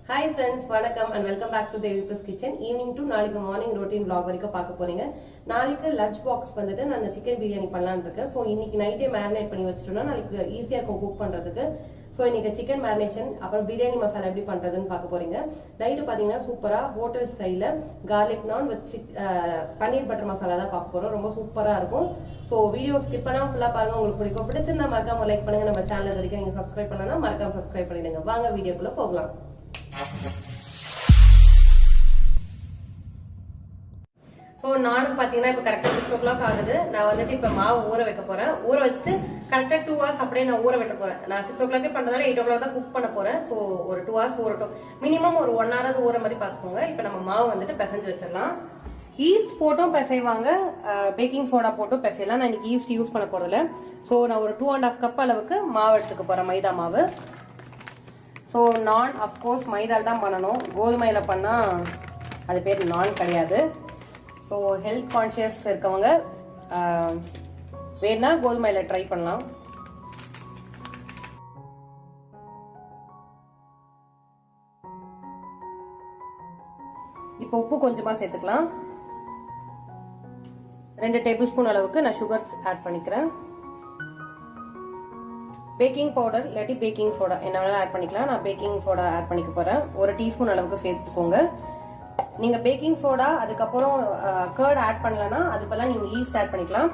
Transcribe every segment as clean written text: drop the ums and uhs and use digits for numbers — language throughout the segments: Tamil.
Hi friends, வணக்கம் and welcome back to Devi Plus Kitchen. Evening to நாளைக்கு morning routine vlog வரைக்கும் பார்க்க போறீங்க. நாளைக்கு lunch box வந்துட்டு நான் chicken biryani பண்ணலாம்னு இருக்கேன். சோ இன்னைக்கு நைட்டே marinate பண்ணி வச்சிட்டோம்னா நாளைக்கு ஈஸியா இருக்கும் குக் பண்றதுக்கு. சோ இன்னைக்கு chicken marination அப்புறம் biryani மசாலா எப்படி பண்றதுன்னு பார்க்க போறீங்க. நைட் பாத்தீங்கன்னா சூப்பரா ஹோட்டல் ஸ்டைல்ல garlic naan with paneer butter masala தான் பார்க்க போறோம். ரொம்ப சூப்பரா இருக்கும். சோ வீடியோ ஸ்கிப் பண்ணாம ஃபுல்லா பாருங்க. உங்களுக்கு பிடிக்கும். பிடிச்சிருந்தா மறக்காம லைக் பண்ணுங்க. நம்ம சேனல் வரைக்கும் நீங்க subscribe பண்ணலனா மறக்காம subscribe பண்ணிடுங்க. வாங்க வீடியோக்குள்ள போகலாம். ஸோ நானும் பார்த்தீங்கன்னா இப்போ கரெக்டாக 6 o'clock ஆகுது. நான் வந்துட்டு இப்போ மாவு ஊற வைக்க போறேன். ஊற வச்சுட்டு கரெக்டாக 2 hours அப்படியே நான் ஊற வைக்க போறேன். நான் 6 o'clock பண்றதால 8 o'clock தான் குக் பண்ண போறேன். ஸோ ஒரு 2 hours ஊறட்டும். மினிமம் ஒரு 1 hour ஊற மாதிரி பார்த்துக்கோங்க. இப்போ நம்ம மாவு வந்துட்டு பிசைஞ்சு வச்சிடலாம். ஈஸ்ட் போட்டும் பிசைவாங்க, பேக்கிங் சோடா போட்டும் பிசையலாம். நான் இன்னைக்கு ஈஸ்ட் யூஸ் பண்ண போறதில்ல. ஸோ நான் ஒரு 2.5 cup அளவுக்கு மாவு எடுத்துக்க போறேன், மைதா மாவு. ஸோ நான் அஃப்கோர்ஸ் மைதால் தான் பண்ணணும். கோதுமையில பண்ணா அது பேர் நான் கிடையாது. ஸோ ஹெல்த் கான்ஷியஸ் இருக்கவங்க வேணா கோதுமையில ட்ரை பண்ணலாம். இப்போ உப்பு கொஞ்சமா சேர்த்துக்கலாம். 2 டேபிள் ஸ்பூன் அளவுக்கு நான் சுகர் ஆட் பண்ணிக்கிறேன். பேக்கிங் பவுடர் இல்லாட்டி பேக்கிங் சோடா என்ன வேணாலும் ஆட் பண்ணிக்கலாம். நான் பேக்கிங் சோடா ஆட் பண்ணிக்க போறேன். 1 டீஸ்பூன் அளவுக்கு சேர்த்துக்கோங்க. நீங்க பேக்கிங் சோடா அதுக்கப்புறம் கர்ட் ஆட் பண்ணலன்னா அதுக்கெல்லாம் நீங்க ஈஸ்ட் ஆட் பண்ணிக்கலாம்.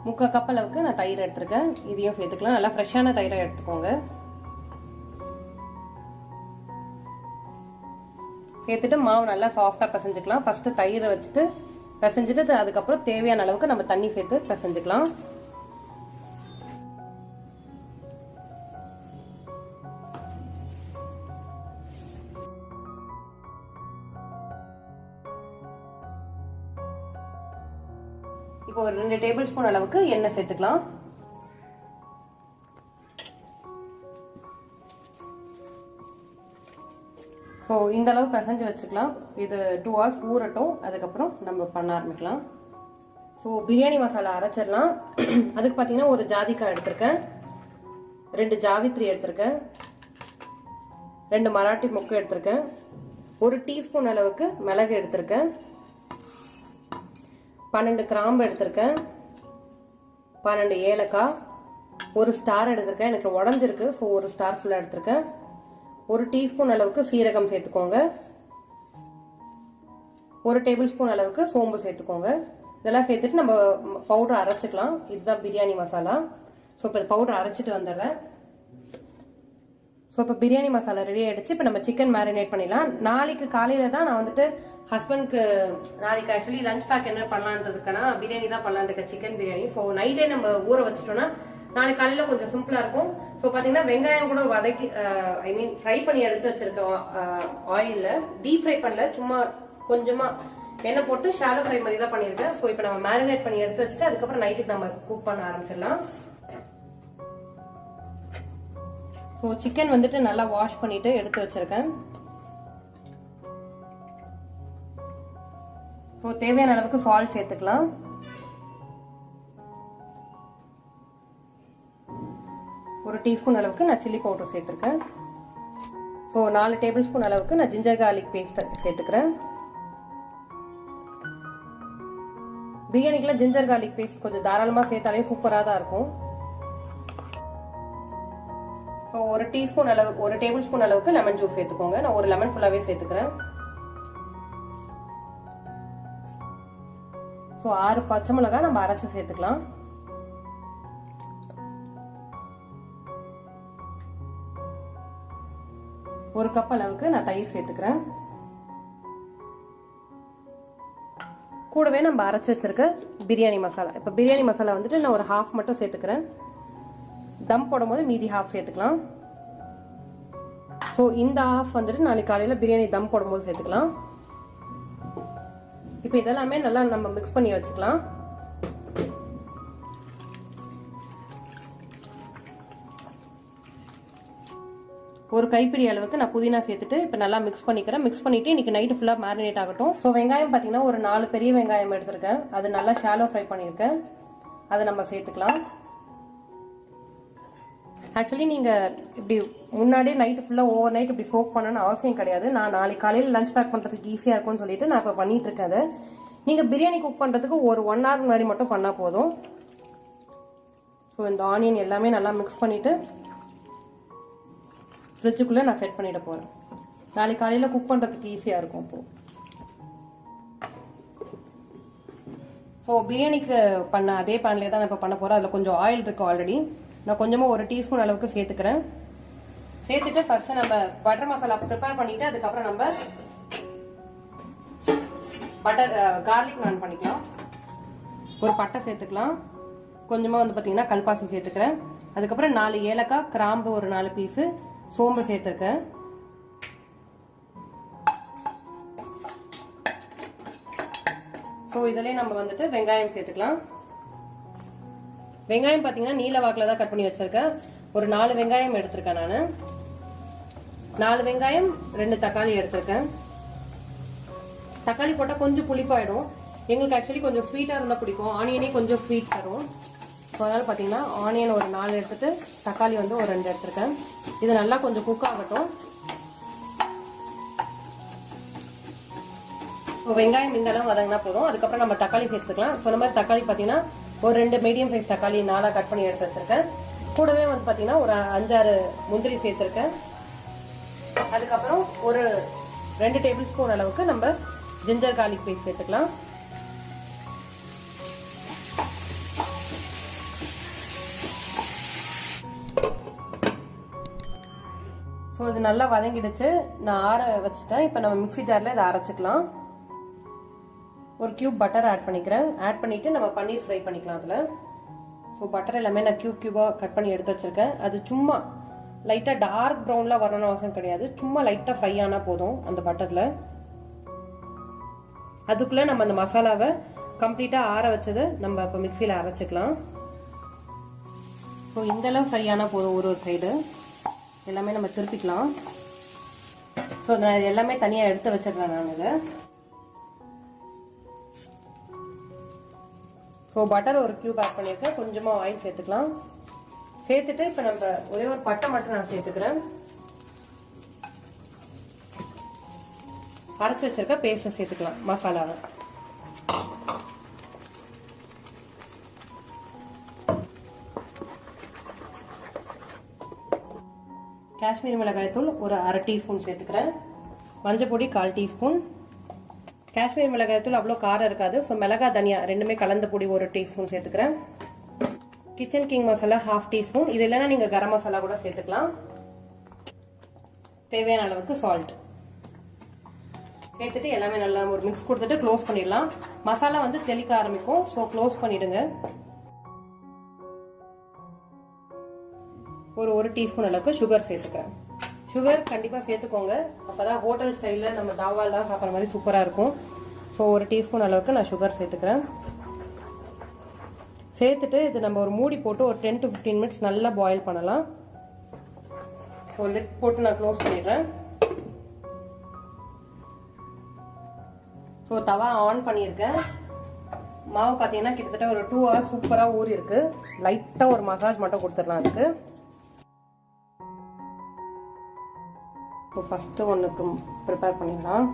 முக்கால் கப் அளவுக்கு நான் தயிர் எடுத்திருக்கேன். இதையும் சேர்த்துக்கலாம். நல்லா ஃப்ரெஷ்ஷான தயிரை எடுத்துக்கோங்க. சேர்த்துட்டு மாவு நல்லா சாஃப்டா பிசைஞ்சுக்கலாம். ஃபர்ஸ்ட் தயிரை வச்சுட்டு பிசைஞ்சிட்டு அதுக்கப்புறம் தேவையான அளவுக்கு நம்ம தண்ணி சேர்த்து பிசைஞ்சுக்கலாம். இப்போ ஒரு 2 டேபிள் ஸ்பூன் அளவுக்கு எண்ணெய் சேர்த்துக்கலாம். ஸோ இந்த அளவு பிசைஞ்சு வச்சுக்கலாம். இது 2 hours ஊறட்டும். அதுக்கப்புறம் நம்ம பண்ண ஆரம்பிக்கலாம். ஸோ பிரியாணி மசாலா அரைச்சிடலாம். அதுக்கு பார்த்தீங்கன்னா ஒரு ஜாதிக்காய் எடுத்திருக்கேன், 2 ஜாவித்ரி எடுத்திருக்கேன், 2 மராட்டி மொக்கு எடுத்திருக்கேன், 1 டீஸ்பூன் அளவுக்கு மிளகு எடுத்திருக்கேன், 12 கிராம்பு எடுத்திருக்கேன், 12 ஏலக்காய், 1 ஸ்டார் எடுத்திருக்கேன். எனக்கு உடஞ்சிருக்கு. ஸோ 1 ஸ்டார் ஃபுல்லாக எடுத்திருக்கேன். 1 டீஸ்பூன் அளவுக்கு சீரகம் சேர்த்துக்கோங்க. 1 டேபிள் ஸ்பூன் அளவுக்கு சோம்பு சேர்த்துக்கோங்க. இதெல்லாம் சேர்த்துட்டு நம்ம பவுடர் அரைச்சிக்கலாம். இதுதான் பிரியாணி மசாலா. ஸோ இப்போ பவுடர் அரைச்சிட்டு வந்துடுறேன். ஸோ இப்போ பிரியாணி மசாலா ரெடி ஆயிடுச்சு. இப்போ நம்ம சிக்கன் மேரினேட் பண்ணிடலாம். நாளைக்கு காலையில தான் நான் வந்துட்டு ஹஸ்பண்ட்க்கு நாளைக்கு ஆக்சுவலி லஞ்ச் பேக் என்ன பண்ணலான்றதுக்கான பிரியாணி தான் பண்ணலான் இருக்க, சிக்கன் பிரியாணி. ஸோ நைட்டே நம்ம ஊற வச்சுட்டோம்னா நாளைக்கு காலையில கொஞ்சம் சிம்பிளா இருக்கும். ஸோ பாத்தீங்கன்னா வெங்காயம் கூட வதக்கி ஃப்ரை பண்ணி எடுத்து வச்சிருக்கோம் ஆயில்ல. டீப் ஃப்ரை பண்ணல, சும்மா கொஞ்சமா எண்ணெய் போட்டு ஷாலோ ஃப்ரை மாதிரி தான் பண்ணியிருக்கேன். ஸோ இப்போ நம்ம மேரினேட் பண்ணி எடுத்து வச்சுட்டு அதுக்கப்புறம் நைட்டுக்கு நம்ம குக் பண்ண ஆரம்பிச்சிடலாம். ஸோ சிக்கன் வந்துட்டு நல்லா வாஷ் பண்ணிட்டு எடுத்து வச்சிருக்கேன். ஸோ தேவையான அளவுக்கு சால்ட் சேர்த்துக்கலாம். ஒரு டீஸ்பூன் அளவுக்கு நான் சில்லி பவுடர் சேர்த்துருக்கேன். ஸோ 4 டேபிள் ஸ்பூன் அளவுக்கு நான் ஜிஞ்சர் கார்லிக் பேஸ்ட் சேர்த்துக்கிறேன். பிரியாணிக்குலாம் ஜிஞ்சர் கார்லிக் பேஸ்ட் கொஞ்சம் தாராளமாக சேர்த்தாலே சூப்பராக தான் இருக்கும். ஸோ 1 டீஸ்பூன் அளவு 1 டேபிள் ஸ்பூன் அளவுக்கு லெமன் ஜூஸ் சேர்த்துக்கோங்க. நான் ஒரு லெமன் ஃபுல்லாகவே சேர்த்துக்கிறேன். ஸோ 6 பச்சை மிளகாய் நம்ம அரைச்சி சேர்த்துக்கலாம். ஒரு கப் அளவுக்கு நான் தயிர் சேர்த்துக்கிறேன். கூடவே நம்ம அரைச்சி வச்சிருக்க பிரியாணி மசாலா. இப்போ பிரியாணி மசாலா வந்துட்டு நான் ஒரு ஹாஃப் மட்டும் சேர்த்துக்கிறேன். தம் போடும்போது மீதி ஹாஃப் சேர்த்துக்கலாம். ஸோ இந்த ஹாஃப் வந்துட்டு நாளைக்கு காலையில் பிரியாணி தம் போடும்போது சேர்த்துக்கலாம். இப்போ இதெல்லாமே நல்லா நம்ம மிக்ஸ் பண்ணி வச்சுக்கலாம். ஒரு கைப்பிடி அளவுக்கு நான் புதினா சேர்த்துட்டு இப்போ நல்லா மிக்ஸ் பண்ணிக்கிறேன். மிக்ஸ் பண்ணிட்டு இன்னைக்கு நைட்டு ஃபுல்லாக மேரினேட் ஆகட்டும். ஸோ வெங்காயம் பார்த்தீங்கன்னா ஒரு 4 பெரிய வெங்காயம் எடுத்திருக்கேன். அது நல்லா ஷாலோ ஃப்ரை பண்ணியிருக்கேன். அதை நம்ம சேர்த்துக்கலாம். ஆக்சுவலி நீங்கள் இப்படி முன்னாடியே நைட்டு ஃபுல்லாக ஓவர் நைட் இப்படி சோக் பண்ணணும்னு அவசியம் கிடையாது. நான் நாளைக்கு காலையில் லஞ்ச் பேக் பண்ணுறதுக்கு ஈஸியாக இருக்கும்னு சொல்லிட்டு நான் இப்போ பண்ணிட்டு இருக்கேன். அதை நீங்கள் பிரியாணி குக் பண்ணுறதுக்கு ஒரு 1 hour முன்னாடி மட்டும் பண்ணால் போதும். ஸோ இந்த ஆனியன் எல்லாமே நல்லா மிக்ஸ் பண்ணிவிட்டு ஃப்ரிட்ஜுக்குள்ளே நான் செட் பண்ணிட போகிறேன். நாளைக்கு காலையில் குக் பண்ணுறதுக்கு ஈஸியாக இருக்கும். இப்போது ஸோ பிரியாணிக்கு பண்ண அதே பேன்லேயே தான் நான் இப்போ பண்ண போகிறேன். அதில் கொஞ்சம் ஆயில் இருக்குது ஆல்ரெடி. நான் கொஞ்சமாக 1 டீஸ்பூன் அளவுக்கு சேர்த்துக்கிறேன். சேர்த்துட்டு ஃபர்ஸ்ட்டு நம்ம பட்டர் மசாலா ப்ரிப்பேர் பண்ணிவிட்டு அதுக்கப்புறம் நம்ம கார்லிக் நான் பண்ணிக்கலாம். ஒரு பட்டை சேர்த்துக்கலாம். கொஞ்சமாக வந்து பார்த்தீங்கன்னா கல்பாசி சேர்த்துக்கிறேன். அதுக்கப்புறம் 4 ஏலக்காய், கிராம்பு ஒரு 4 பீஸு, சோம்பு சேர்த்துருக்கேன். ஸோ இதிலே நம்ம வந்துட்டு வெங்காயம் சேர்த்துக்கலாம். வெங்காயம் பார்த்தீங்கன்னா நீல வாக்கில் தான் கட் பண்ணி வச்சிருக்கேன். ஒரு 4 வெங்காயம் எடுத்திருக்கேன். நான் 4 வெங்காயம் 2 தக்காளி எடுத்திருக்கேன். தக்காளி போட்டால் கொஞ்சம் புளிப்பாயிடும். எங்களுக்கு ஆக்சுவலி கொஞ்சம் ஸ்வீட்டாக இருந்தால் பிடிக்கும். ஆனியனே கொஞ்சம் ஸ்வீட் தரும். ஸோ அதனால் பார்த்தீங்கன்னா ஆனியன் ஒரு 4 எடுத்துட்டு தக்காளி வந்து ஒரு 2 எடுத்திருக்கேன். இது நல்லா கொஞ்சம் குக் ஆகட்டும். வெங்காயம் இந்த அளவு வதங்கினா போதும். அதுக்கப்புறம் நம்ம தக்காளி சேர்த்துக்கலாம். சொன்ன மாதிரி தக்காளி பார்த்தீங்கன்னா ஒரு 2 மீடியம் சைஸ் தக்காளி 4 கட் பண்ணி எடுத்து வச்சிருக்கேன். கூடவே வந்து பார்த்தீங்கன்னா ஒரு 5-6 முந்திரி சேர்த்துருக்கேன். அதுக்கப்புறம் ஒரு 2 டேபிள் ஸ்பூன் அளவுக்கு நம்ம ஜிஞ்சர் கார்லிக் பேஸ்ட் சேர்த்துக்கலாம். ஸோ இது நல்லா வதங்கிடுச்சு. நான் ஆற வச்சுட்டேன். இப்போ நம்ம மிக்ஸி ஜாரில் இதை அரைச்சிக்கலாம். ஒரு கியூப் பட்டர் ஆட் பண்ணிக்கிறேன். ஆட் பண்ணிவிட்டு நம்ம பன்னீர் ஃப்ரை பண்ணிக்கலாம் அதில். ஸோ பட்டர் எல்லாமே நான் கியூபாக கட் பண்ணி எடுத்து வச்சுருக்கேன். அது சும்மா லைட்டாக டார்க் ப்ரௌனில் வரணும்னு அவசியம் கிடையாது. சும்மா லைட்டாக ஃப்ரை ஆனால் போதும் அந்த பட்டரில். அதுக்குள்ளே நம்ம அந்த மசாலாவை கம்ப்ளீட்டாக ஆற வச்சதை நம்ம இப்போ மிக்சியில் அரைச்சிக்கலாம். ஸோ இந்தளவு ஃப்ரை ஆனால் போதும். ஒரு சைடு எல்லாமே நம்ம திருப்பிக்கலாம். ஸோ நான் எல்லாமே தனியாக எடுத்து வச்சிடுறேன் நான் இதை. ஸோ பட்டர் ஒரு கியூப் ஆட் பண்ணியிருக்கேன். கொஞ்சமாக ஆயில் சேர்த்துக்கலாம். சேர்த்துட்டு இப்போ நம்ம ஒரே ஒரு பட்டை மட்டும் நான் சேர்த்துக்கிறேன். அரைச்சி வச்சிருக்க பேஸ்ட்டை சேர்த்துக்கலாம் மசாலாவை. காஷ்மீரி மிளகாய்த்தூள் ஒரு 1/2 டீஸ்பூன் சேர்த்துக்கிறேன். மஞ்சள் பொடி 1/4 டீஸ்பூன். காஷ்மீர் மிளகாய்த்தூள் அவ்வளோ காரம் இருக்காது. ஸோ மிளகாய் தனியா ரெண்டுமே கலந்த பொடி 1 டீஸ்பூன் சேர்த்துக்கிறேன். Kitchen king masala 1/2 teaspoon. இது இல்லைன்னா நீங்கள் கரம் மசாலா கூட சேர்த்துக்கலாம். தேவையான அளவுக்கு சால்ட் சேர்த்துட்டு எல்லாமே நல்லா ஒரு மிக்ஸ் கொடுத்துட்டு க்ளோஸ் பண்ணிடலாம். மசாலா வந்து தெளிக்க ஆரம்பிக்கும். ஸோ க்ளோஸ் பண்ணிடுங்க. ஒரு 1 டீஸ்பூன் அளவுக்கு சுகர் சேர்த்துக்கிறேன். சுகர் கண்டிப்பாக சேர்த்துக்கோங்க. அப்போ தான் ஹோட்டல் ஸ்டைலில் நம்ம தாவாலாம் சாப்பிட்ற மாதிரி சூப்பராக இருக்கும். ஸோ 1 டீஸ்பூன் அளவுக்கு நான் சுகர் சேர்த்துக்கிறேன். சேர்த்துட்டு இது நம்ம ஒரு மூடி போட்டு ஒரு 10 to 15 மினிட்ஸ் நல்லா பாயில் பண்ணலாம். ஸோ லிட் போட்டு நான் க்ளோஸ் பண்ணிடுறேன். ஸோ தவா ஆன் பண்ணியிருக்கேன். மாவு பார்த்தீங்கன்னா கிட்டத்தட்ட ஒரு 2 hours சூப்பராக ஊறி இருக்கு. லைட்டாக ஒரு மசாஜ் மட்டும் கொடுத்துடலாம் அதுக்கு. இப்போ ஃபஸ்ட்டு ஒன்றுக்கு ப்ரிப்பேர் பண்ணிடலாம்.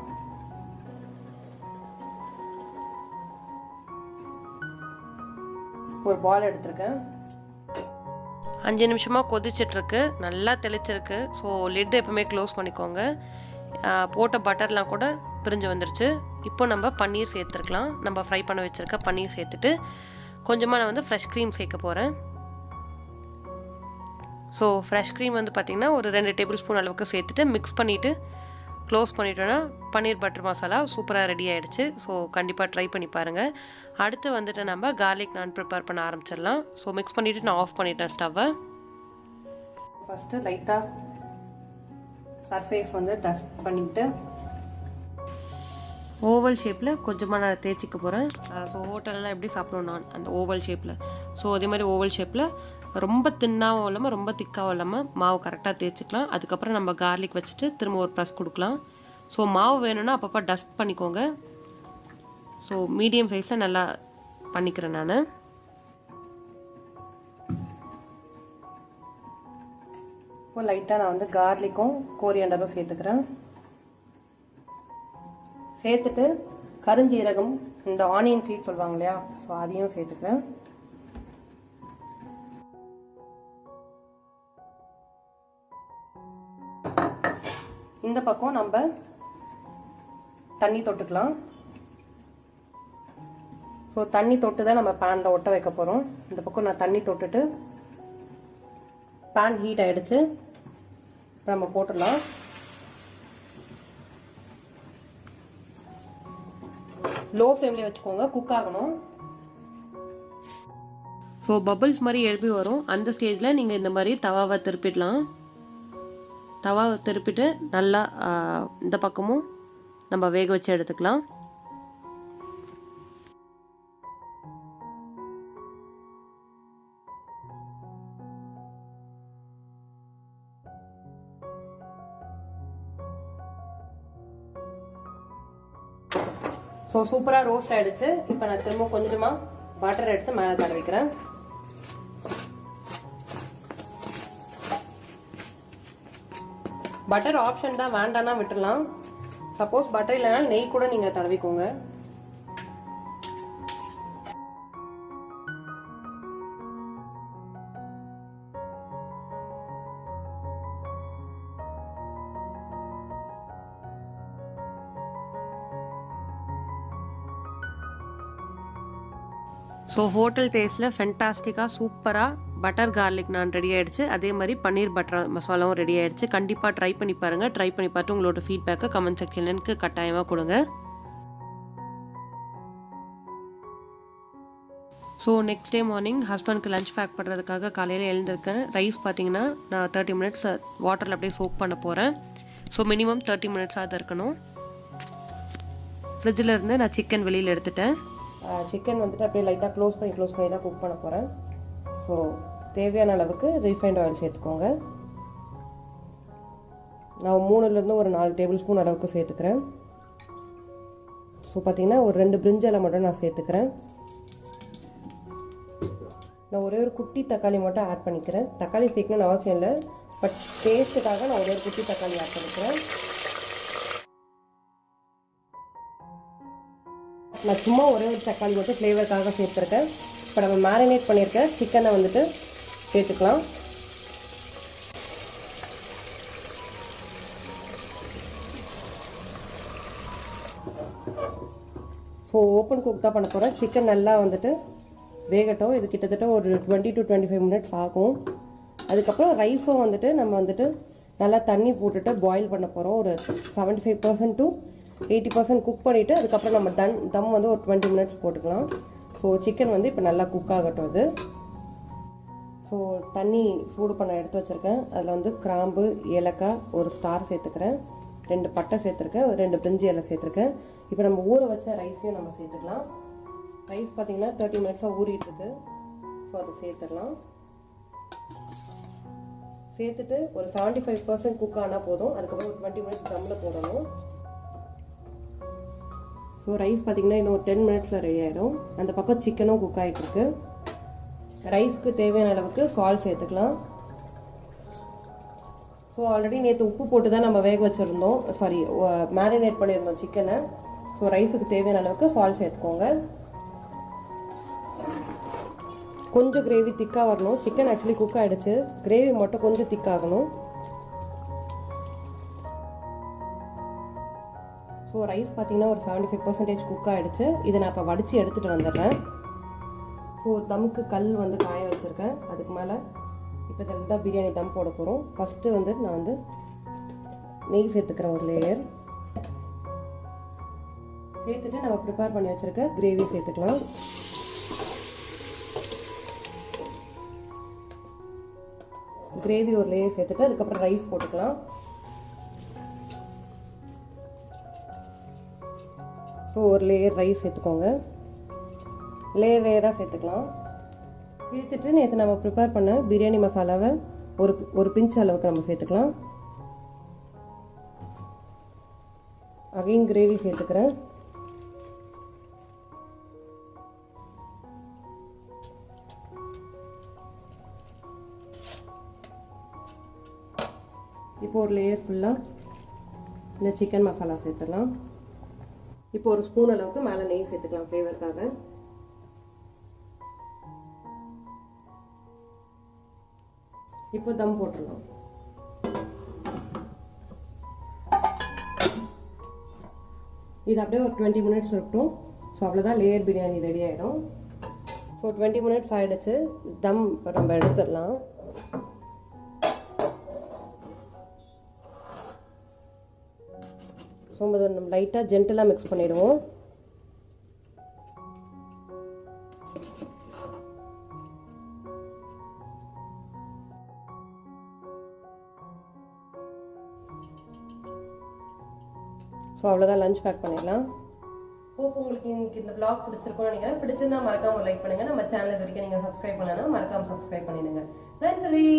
ஒரு பால் எடுத்திருக்கேன். 5 நிமிஷமாக கொதிச்சிட்ருக்கு. நல்லா தெளிச்சிருக்கு. ஸோ லிட் எப்பவுமே க்ளோஸ் பண்ணிக்கோங்க. போட்ட பட்டர்லாம் கூட பிரிஞ்சு வந்துருச்சு. இப்போ நம்ம பன்னீர் சேர்த்துருக்கலாம். நம்ம ஃப்ரை பண்ண வச்சுருக்க பன்னீர் சேர்த்துட்டு கொஞ்சமாக நான் வந்து ஃப்ரெஷ் க்ரீம் சேர்க்க போகிறேன். ஸோ ஃப்ரெஷ் க்ரீம் வந்து பார்த்திங்கன்னா ஒரு 2 டேபிள் ஸ்பூன் அளவுக்கு சேர்த்துட்டு மிக்ஸ் பண்ணிவிட்டு க்ளோஸ் பண்ணிட்டோன்னா பன்னீர் பட்டர் மசாலா சூப்பராக ரெடி ஆகிடுச்சு. ஸோ கண்டிப்பாக ட்ரை பண்ணி பாருங்கள். அடுத்து வந்துட்டு நம்ம கார்லிக் நான் ப்ரிப்பேர் பண்ண ஆரம்பிச்சிடலாம். ஸோ மிக்ஸ் பண்ணிவிட்டு நான் ஆஃப் பண்ணிட்டேன் ஸ்டவ்வை. ஃபஸ்ட்டு லைட்டாக சர்ஃபேஸ் வந்து டஸ்ட் பண்ணிவிட்டு ஓவல் ஷேப்பில் கொஞ்சமாக நான் தேய்ச்சிக்க போகிறேன். ஸோ ஹோட்டலெலாம் எப்படி சாப்பிடுவோம் நான் அந்த ஓவல் ஷேப்பில். ஸோ அதே மாதிரி ஓவல் ஷேப்பில் ரொம்ப தின்னாகவும் இல்லாமல் ரொம்ப திக்காகவும் இல்லாமல் மாவு கரெக்டாக தேய்ச்சிக்கலாம். அதுக்கப்புறம் நம்ம கார்லிக் வச்சுட்டு திரும்ப ஒரு ப்ரெஸ் கொடுக்கலாம். ஸோ மாவு வேணும்னா அப்பப்போ டஸ்ட் பண்ணிக்கோங்க. ஸோ மீடியம் சைஸில் நல்லா பண்ணிக்கிறேன் நான். இப்போ லைட்டாக நான் வந்து கார்லிக்கும் கோரியண்டரும் சேர்த்துக்கிறேன். சேர்த்துட்டு கருஞ்சீரகம், இந்த ஆனியன் சீட் சொல்லுவாங்க இல்லையா, ஸோ அதையும் சேர்த்துக்கிறேன். இந்த பக்கம் நம்ம தண்ணி தொட்டுக்கலாம். ஸோ தண்ணி தொட்டு தான் நம்ம பேனில் ஒட்ட வைக்க போகிறோம். இந்த பக்கம் நான் தண்ணி தொட்டுட்டு பேன் ஹீட் ஆகிடுச்சு, நம்ம போட்டுடலாம். லோ ஃப்ளேம்லேயே வச்சுக்கோங்க, குக் ஆகணும். ஸோ பபிள்ஸ் மாதிரி எழுப்பி வரும். அந்த ஸ்டேஜில் நீங்கள் இந்த மாதிரி தவாவை திருப்பிடலாம். தவாவை திருப்பிட்டு நல்லா இந்த பக்கமும் நம்ம வேக வச்சு எடுத்துக்கலாம். ஸோ சூப்பராக ரோஸ்ட் ஆகிடுச்சு. இப்போ நான் திரும்ப கொஞ்சமாக பட்டர் எடுத்து மேலே தடவிக்கிறேன். பட்டர் ஆப்ஷன் தான், வேண்டானா விட்டுடலாம். சப்போஸ் பட்டர் இல்லைனா நெய் கூட நீங்கள் தடவிக்கோங்க. ஸோ ஹோட்டல் டேஸ்ட்டில் ஃபென்டாஸ்டிக்காக சூப்பராக பட்டர் கார்லிக் நான் ரெடி ஆகிடுச்சு. அதே மாதிரி பன்னீர் பட்டர் மசாலாவும் ரெடி ஆகிடுச்சு. கண்டிப்பாக ட்ரை பண்ணி பாருங்கள். ட்ரை பண்ணி பார்த்து உங்களோட ஃபீட்பேக்கை கமெண்ட் செக்ஷனுக்கு கட்டாயமாக கொடுங்க. ஸோ நெக்ஸ்ட் டே மார்னிங் ஹஸ்பண்டுக்கு லஞ்ச் பேக் பண்ணுறதுக்காக காலையில் எழுந்திருக்கேன். ரைஸ் பார்த்தீங்கன்னா நான் 30 மினிட்ஸ் வாட்டரில் அப்படியே சோக் பண்ண போகிறேன். ஸோ மினிமம் 30 மினிட்ஸாக தான் இருக்கணும். ஃப்ரிட்ஜில் இருந்து நான் சிக்கன் வெளியில் எடுத்துட்டேன். சிக்கன் வந்துட்டு அப்படியே லைட்டாக க்ளோஸ் பண்ணி தான் குக் பண்ண போகிறேன். ஸோ தேவையான அளவுக்கு ரீஃபைண்ட் ஆயில் சேர்த்துக்கோங்க. நான் 3லேருந்து ஒரு 4 டேபிள் ஸ்பூன் அளவுக்கு சேர்த்துக்கிறேன். ஸோ பார்த்தீங்கன்னா ஒரு 2 பிரிஞ்சாலை மட்டும் நான் சேர்த்துக்கிறேன். நான் ஒரே ஒரு குட்டி தக்காளி மட்டும் ஆட் பண்ணிக்கிறேன். தக்காளி சேர்க்கணும்னு அவசியம் இல்லை, பட் டேஸ்ட்டுக்காக நான் ஒரே ஒரு குட்டி தக்காளி ஆட் பண்ணிக்கிறேன். நான் சும்மா ஒரே ஒரு தக்காளி மட்டும் ஃப்ளேவருக்காக சேர்த்துருக்கேன். இப்போ நம்ம மேரினேட் பண்ணியிருக்க சிக்கனை வந்துட்டு சேர்த்துக்கலாம். ஸோ ஓப்பன் குக் தான் பண்ண போகிறேன். சிக்கன் நல்லா வந்துட்டு வேகட்டும். இது கிட்டத்தட்ட ஒரு 20 to 25 மினிட்ஸ் ஆகும். அதுக்கப்புறம் ரைஸும் வந்துட்டு நம்ம வந்துட்டு நல்லா தண்ணி போட்டுட்டு பாயில் பண்ண போகிறோம். ஒரு 75% to 80% குக் பண்ணிவிட்டு அதுக்கப்புறம் நம்ம தம் வந்து ஒரு 20 மினிட்ஸ் போட்டுக்கலாம். ஸோ சிக்கன் வந்து இப்போ நல்லா குக் ஆகட்டும். இது ஸோ தண்ணி சூடு பண்ண எடுத்து வச்சுருக்கேன். அதில் வந்து கிராம்பு, ஏலக்காய், ஒரு ஸ்டார் சேர்த்துக்கிறேன், 2 பட்டை சேர்த்துருக்கேன், 2 பிரிஞ்சி இலை சேர்த்துருக்கேன். இப்போ நம்ம ஊற வச்ச ரைஸையும் நம்ம சேர்த்துக்கலாம். ரைஸ் பார்த்திங்கன்னா 30 மினிட்ஸாக ஊறிட்டுருக்கு. ஸோ அதை சேர்த்துடலாம். சேர்த்துட்டு ஒரு 75% குக் ஆனால் போதும். அதுக்கப்புறம் ஒரு 20 மினிட்ஸ் தம்மில் போடணும். ஸோ ரைஸ் பார்த்திங்கன்னா இன்னும் ஒரு 10 மினிட்ஸில் ரெடி ஆகிடும். அந்த பக்கம் சிக்கனும் குக் ஆகிட்டுருக்கு. ரைஸ்க்கு தேவையான அளவுக்கு சால்ட் சேர்த்துக்கலாம். ஸோ ஆல்ரெடி நேற்று உப்பு போட்டு தான் நம்ம வேக வச்சுருந்தோம், மேரினேட் பண்ணியிருந்தோம் சிக்கனை. ஸோ ரைஸுக்கு தேவையான அளவுக்கு சால்ட் சேர்த்துக்கோங்க. கொஞ்சம் கிரேவி திக்காக வரணும். சிக்கன் ஆக்சுவலி குக் ஆகிடுச்சு, கிரேவி மட்டும் கொஞ்சம் திக்காகணும். ஸோ ரைஸ் பார்த்திங்கன்னா ஒரு 75% குக் ஆகிடுச்சு. இதை நான் இப்போ வடித்து எடுத்துகிட்டு வந்துடுறேன். ஸோ தம்முக்கு கல் வந்து காய வச்சுருக்கேன். அதுக்கு மேலே இப்போ இதில் தான் பிரியாணி தம் போட போகிறோம். ஃபஸ்ட்டு வந்து நான் வந்து நெய் சேர்த்துக்கிறேன், ஒரு லேயர் சேர்த்துட்டு நம்ம ப்ரிப்பேர் பண்ணி வச்சுருக்க கிரேவி சேர்த்துக்கலாம். கிரேவி ஒரு லேயர் சேர்த்துட்டு அதுக்கப்புறம் ரைஸ் போட்டுக்கலாம். ஸோ ஒரு லேயர் ரைஸ் சேர்த்துக்கோங்க, லேயராக சேர்த்துக்கலாம். சேர்த்துட்டு நேற்று நம்ம ப்ரிப்பேர் பண்ண பிரியாணி மசாலாவை ஒரு பிஞ்ச் அளவுக்கு நம்ம சேர்த்துக்கலாம். அகைன் கிரேவி சேர்த்துக்கிறேன். இப்போ ஒரு லேயர் ஃபுல்லாக இந்த சிக்கன் மசாலா சேர்த்துடலாம். இப்போ ஒரு ஸ்பூன் அளவுக்கு மேலே நெய் சேர்த்துக்கலாம் ஃப்ளேவருக்காக. இப்போ தம் போட்டுடலாம். இது அப்படியே ஒரு 20 மினிட்ஸ் இருக்கட்டும். ஸோ அவ்வளோதான், லேயர் பிரியாணி ரெடி ஆகிடும். ஸோ 20 மினிட்ஸ் ஆகிடுச்சு. தம் இப்போ நம்ம எடுத்துடலாம். ஸோ நம்ம லைட்டாக ஜென்டலாக மிக்ஸ் பண்ணிவிடுவோம். ஸோ அவ்வளோதான், லஞ்ச் பேக் பண்ணிடலாம். ஹோப் உங்களுக்கு இந்த vlog பிடிச்சிருக்கும்னு நினைக்கிறேன். பிடிச்சிருந்தா மறக்காம லைக் பண்ணுங்கள். நம்ம சேனல் இது வரைக்கும் நீங்கள் சப்ஸ்கிரைப் பண்ணலன்னா மறக்காம சப்ஸ்கிரைப் பண்ணிடுங்க. நன்றி.